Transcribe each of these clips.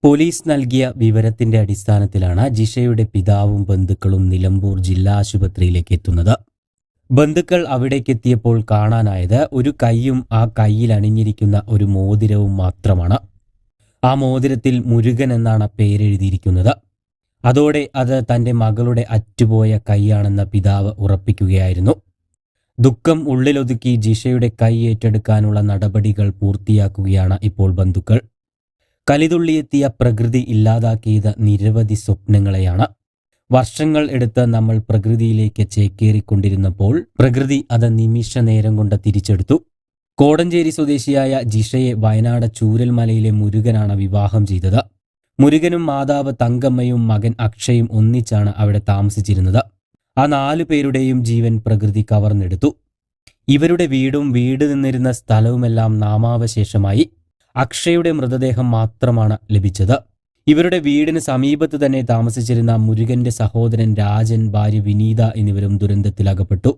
Police നൽകിയ വിവരത്തിന്റെ അടിസ്ഥാനത്തിലാണ് ജിഷയുടെ പിതാവും ബന്ധുക്കളും നിലമ്പൂർ ജില്ലാ ആശുപത്രിയിലേക്ക് എത്തുന്നത്. ബന്ധുക്കൾ അവിടേക്കെത്തിയപ്പോൾ കാണാനായത് ഒരു കൈയും ആ കൈയിൽ അണിഞ്ഞിരിക്കുന്ന ഒരു മോതിരവും മാത്രമാണ്. ആ മോതിരത്തിൽ മുരുകൻ എന്നാണ് പേരെഴുതിയിരിക്കുന്നത്. അതോടെ അത് തന്റെ മകളുടെ അറ്റുപോയ കൈയാണെന്ന പിതാവ് ഉറപ്പിക്കുകയായിരുന്നു. ദുഃഖം ഉള്ളിലൊതുക്കി ജിഷയുടെ കൈ ഏറ്റെടുക്കാനുള്ള നടപടികൾ പൂർത്തിയാക്കുകയാണ് ഇപ്പോൾ ബന്ധുക്കൾ. കലിതുള്ളിയെത്തിയ പ്രകൃതി ഇല്ലാതാക്കിയത് നിരവധി സ്വപ്നങ്ങളെയാണ്. വർഷങ്ങൾ എടുത്ത് നമ്മൾ പ്രകൃതിയിലേക്ക് ചേക്കേറിക്കൊണ്ടിരുന്നപ്പോൾ പ്രകൃതി അത് നിമിഷ നേരം കൊണ്ട് തിരിച്ചെടുത്തു. കോടഞ്ചേരി സ്വദേശിയായ ജിഷയെ വയനാട് ചൂരൽമലയിലെ മുരുകനാണ് വിവാഹം ചെയ്തത്. മുരുകനും മാതാവ് തങ്കമ്മയും മകൻ അക്ഷയും ഒന്നിച്ചാണ് അവിടെ താമസിച്ചിരുന്നത്. ആ 4 പേരുടെയും ജീവൻ പ്രകൃതി കവർന്നെടുത്തു. ഇവരുടെ വീടും വീട് നിന്നിരുന്ന സ്ഥലവുമെല്ലാം നാമാവശേഷമായി. അക്ഷയുടെ മൃതദേഹം മാത്രമാണ് ലഭിച്ചത്. ഇവരുടെ വീടിന് സമീപത്ത് തന്നെ താമസിച്ചിരുന്ന മുരുകന്റെ സഹോദരൻ രാജൻ, ഭാര്യ വിനീത എന്നിവരും ദുരന്തത്തിലകപ്പെട്ടു.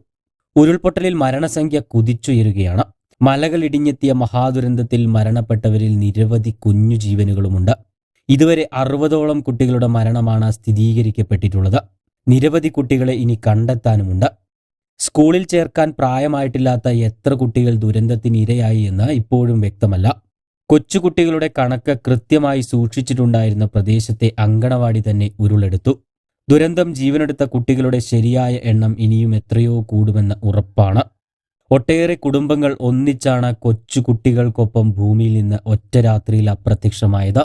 ഉരുൾപൊട്ടലിൽ മരണസംഖ്യ കുതിച്ചുയരുകയാണ്. മലകൾ ഇടിഞ്ഞെത്തിയ മഹാദുരന്തത്തിൽ മരണപ്പെട്ടവരിൽ നിരവധി കുഞ്ഞു ജീവനുകളുമുണ്ട്. ഇതുവരെ 60ഓളം കുട്ടികളുടെ മരണമാണ് സ്ഥിരീകരിക്കപ്പെട്ടിട്ടുള്ളത്. നിരവധി കുട്ടികളെ ഇനി കണ്ടെത്താനുമുണ്ട്. സ്കൂളിൽ ചേർക്കാൻ പ്രായമായിട്ടില്ലാത്ത എത്ര കുട്ടികൾ ദുരന്തത്തിനിരയായി എന്ന് ഇപ്പോഴും വ്യക്തമല്ല. കൊച്ചുകുട്ടികളുടെ കണക്ക് കൃത്യമായി സൂക്ഷിച്ചിട്ടുണ്ടായിരുന്ന പ്രദേശത്തെ അങ്കണവാടി തന്നെ ഉരുളെടുത്തു. ദുരന്തം ജീവനെടുത്ത കുട്ടികളുടെ ശരിയായ എണ്ണം ഇനിയും എത്രയോ കൂടുമെന്ന് ഉറപ്പാണ്. ഒട്ടേറെ കുടുംബങ്ങൾ ഒന്നിച്ചാണ് കൊച്ചുകുട്ടികൾക്കൊപ്പം ഭൂമിയിൽ നിന്ന് ഒറ്റ രാത്രിയിൽ അപ്രത്യക്ഷമായത്.